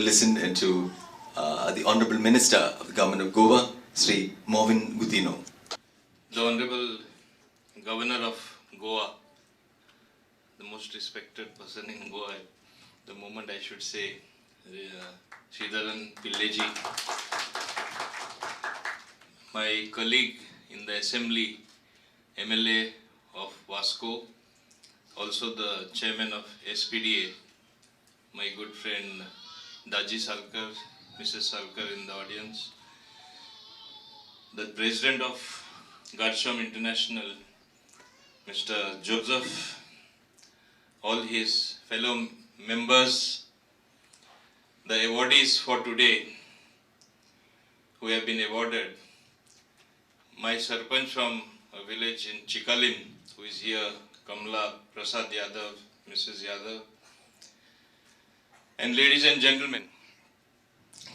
listen to the Honourable Minister of the Government of Goa, Sri Movin Gutino. The Honourable Governor of Goa, the most respected person in Goa, the moment I should say, Sridharan Pilleji, my colleague in the Assembly, MLA of Vasco, also the Chairman of SPDA, my good friend Daji Salkar, Mrs. Salkar in the audience, the President of Garsham International, Mr. Joseph, all his fellow members, the awardees for today who have been awarded, my Sarpanch from a village in Chikalim who is here, Kamla Prasad Yadav, Mrs. Yadav, and ladies and gentlemen,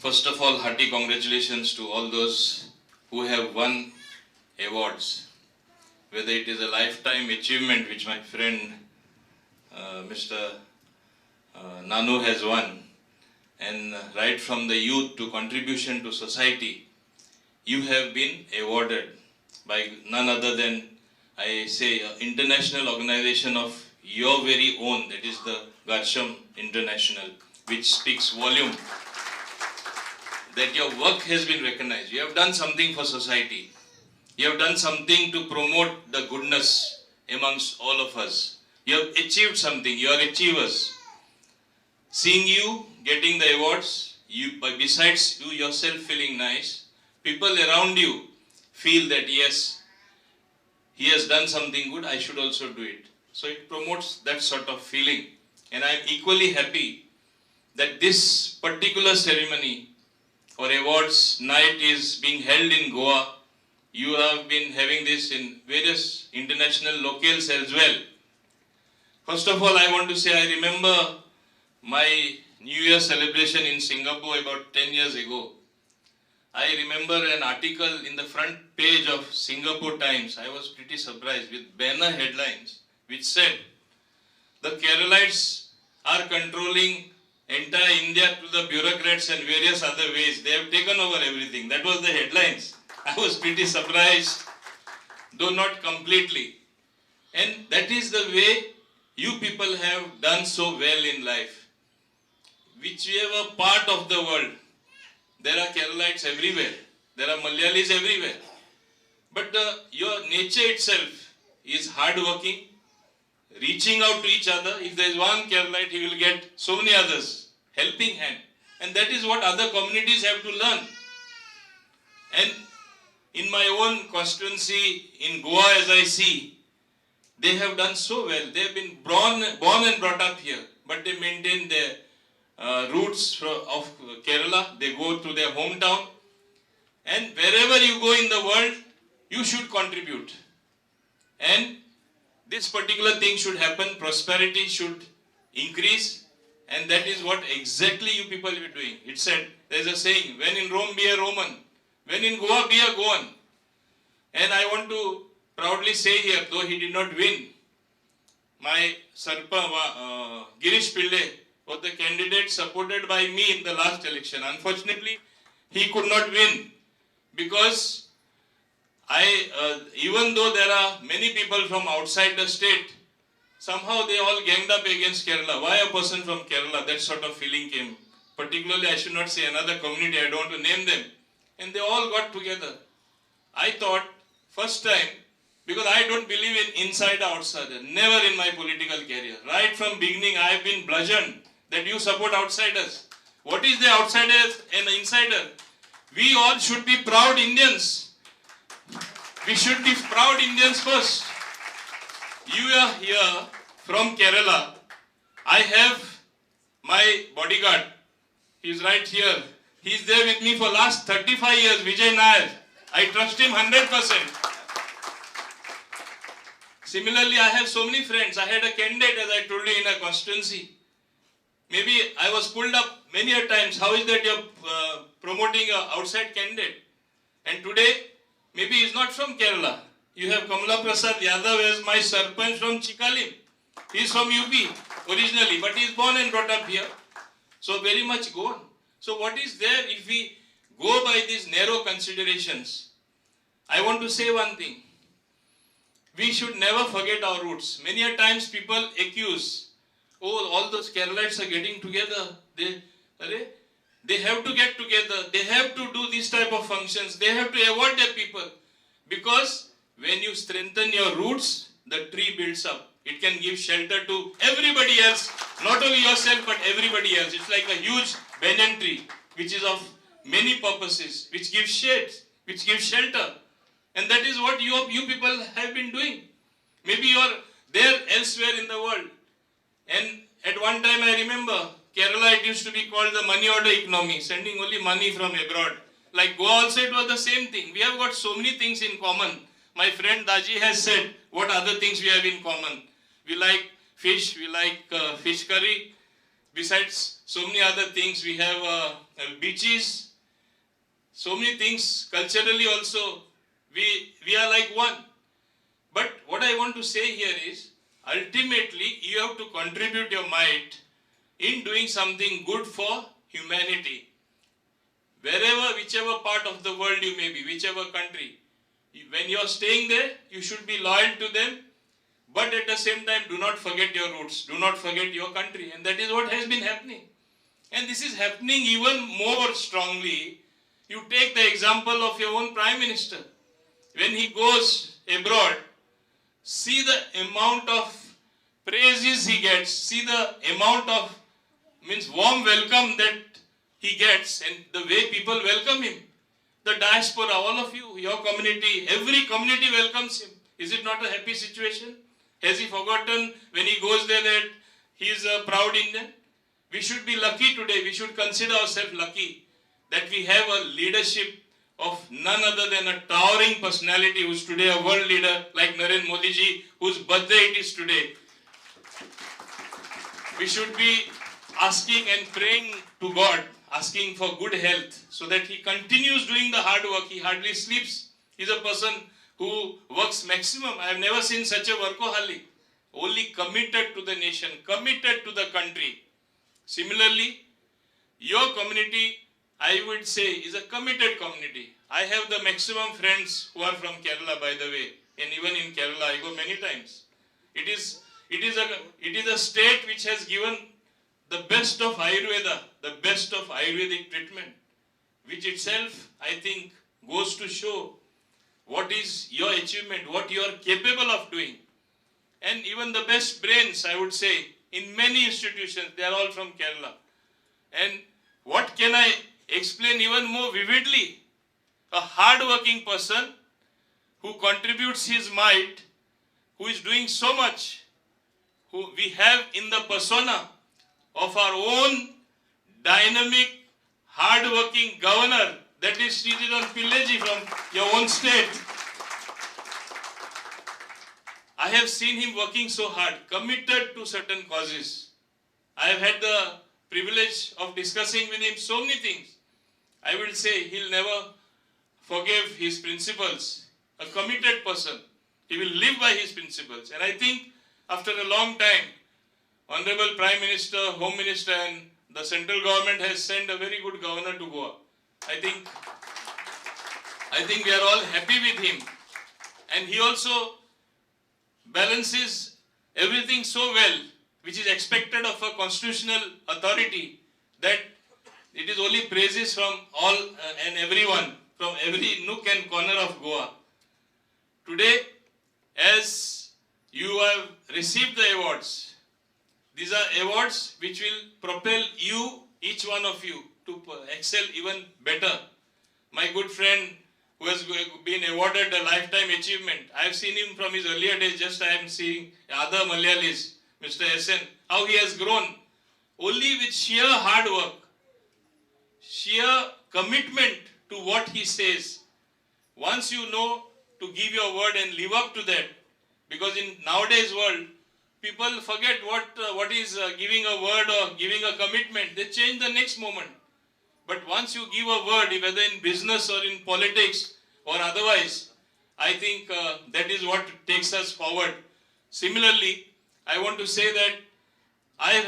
first of all, hearty congratulations to all those who have won awards, whether it is a lifetime achievement which my friend Mr. Nanu has won, and right from the youth to contribution to society, you have been awarded by none other than, I say, an international organization of your very own, that is the Garsham International, which speaks volume that your work has been recognized. You have done something for society. You have done something to promote the goodness amongst all of us. You have achieved something. You are achievers. Seeing you getting the awards, besides you yourself feeling nice, people around you feel that yes, he has done something good, I should also do it. So it promotes that sort of feeling. And I am equally happy that this particular ceremony or awards night is being held in Goa. You have been having this in various international locales as well. First of all, I want to say I remember my New Year celebration in Singapore about 10 years ago. I remember an article in the front page of Singapore Times. I was pretty surprised with banner headlines which said, the Keralites are controlling entire India to the bureaucrats and various other ways. They have taken over everything. That was the headlines. I was pretty surprised, though not completely. And that is the way you people have done so well in life. Whichever part of the world, there are Keralites everywhere. There are Malayalis everywhere. But your nature itself is hardworking, reaching out to each other. If there is one Keralite, he will get so many others, helping hand. And that is what other communities have to learn. And in my own constituency in Goa, as I see, they have done so well. They have been born and brought up here, but they maintain their roots of Kerala. They go to their hometown. And wherever you go in the world, you should contribute. And this particular thing should happen, prosperity should increase, and that is what exactly you people are doing. It said, there is a saying, when in Rome be a Roman, when in Goa be a Goan. And I want to proudly say here, though he did not win, my Sarpa, Girish Pillai was the candidate supported by me in the last election. Unfortunately, he could not win because even though there are many people from outside the state, somehow they all ganged up against Kerala. Why a person from Kerala? That sort of feeling came. Particularly, I should not say another community, I don't want to name them. And they all got together. I thought, first time, because I don't believe in insider-outsider, never in my political career. Right from beginning, I have been bludgeoned that you support outsiders. What is the outsider and the insider? We all should be proud Indians. We should be proud Indians first. You are here from Kerala. I have my bodyguard. He is right here. He is there with me for last 35 years, Vijay Nair. I trust him 100%. Similarly, I have so many friends. I had a candidate, as I told you, in a constituency. Maybe I was pulled up many a times. How is that you are promoting an outside candidate? And today, maybe he is not from Kerala. You have Kamla Prasad Yadav as my Sarpanch from Chikalim. He is from UP originally, but he is born and brought up here. So very much go on. So what is there if we go by these narrow considerations? I want to say one thing. We should never forget our roots. Many a times people accuse, oh, all those Keralites are getting together. They have to get together. They have to do this type of functions. They have to avoid their people. Because when you strengthen your roots, the tree builds up. It can give shelter to everybody else, not only yourself, but everybody else. It's like a huge banyan tree, which is of many purposes, which gives shade, which gives shelter. And that is what you people have been doing. Maybe you are there elsewhere in the world. And at one time I remember, Kerala, it used to be called the money order economy, sending only money from abroad. Like Goa also, it was the same thing. We have got so many things in common. My friend Daji has said what other things we have in common. We like fish, we like fish curry. Besides so many other things, we have beaches. So many things culturally also. We are like one. But what I want to say here is, ultimately you have to contribute your might in doing something good for humanity. Wherever, whichever part of the world you may be, whichever country, when you are staying there, you should be loyal to them, but at the same time, do not forget your roots, do not forget your country. And that is what has been happening. And this is happening even more strongly. You take the example of your own Prime Minister. When he goes abroad, see the amount of praises he gets, see the amount of warm welcome that he gets, and the way people welcome him. The diaspora, all of you, your community, every community welcomes him. Is it not a happy situation? Has he forgotten when he goes there that he is a proud Indian? We should be lucky today. We should consider ourselves lucky that we have a leadership of none other than a towering personality who is today a world leader like Narendra Modi ji, whose birthday it is today. We should be asking and praying to God, asking for good health so that he continues doing the hard work. He hardly sleeps. He's a person who works maximum. I have never seen such a workaholic. Only committed to the nation, committed to the country. Similarly, your community, I would say, is a committed community. I have the maximum friends who are from Kerala, by the way, and even in Kerala I go many times. It is a state which has given the best of Ayurveda, the best of Ayurvedic treatment, which itself, I think, goes to show what is your achievement, what you are capable of doing. And even the best brains, I would say, in many institutions, they are all from Kerala. And what can I explain even more vividly? A hard-working person who contributes his might, who is doing so much, who we have in the persona of our own dynamic, hard-working governor, that is Sridharan Pillai from your own state. I have seen him working so hard, committed to certain causes. I have had the privilege of discussing with him so many things. I will say he'll never forgive his principles. A committed person. He will live by his principles. And I think after a long time, Honorable Prime Minister, Home Minister and the central government has sent a very good governor to Goa. I think we are all happy with him. And he also balances everything so well, which is expected of a constitutional authority, that it is only praises from all and everyone, from every nook and corner of Goa. Today, as you have received the awards, these are awards which will propel you, each one of you, to excel even better. My good friend who has been awarded a lifetime achievement, I have seen him from his earlier days, just I am seeing other Malayalis, Mr. SN, how he has grown only with sheer hard work, sheer commitment to what he says. Once you know to give your word and live up to that, because in nowadays world, people forget what is giving a word or giving a commitment. They change the next moment. But once you give a word, whether in business or in politics or otherwise, I think that is what takes us forward. Similarly, I want to say that I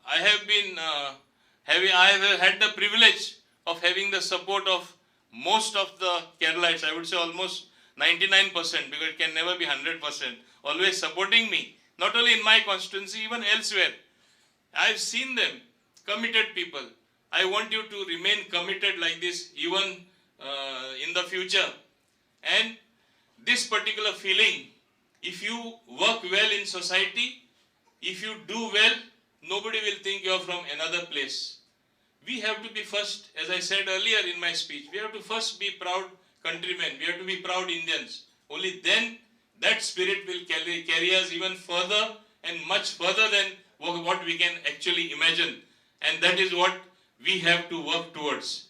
have been I have had the privilege of having the support of most of the Keralites, I would say almost 99%, because it can never be 100%, always supporting me, not only in my constituency, even elsewhere. I've seen them, committed people. I want you to remain committed like this even in the future. And this particular feeling, if you work well in society, if you do well, nobody will think you're from another place. We have to be first, as I said earlier in my speech, we have to first be proud countrymen, we have to be proud Indians. Only then that spirit will carry us even further and much further than what we can actually imagine. And that is what we have to work towards.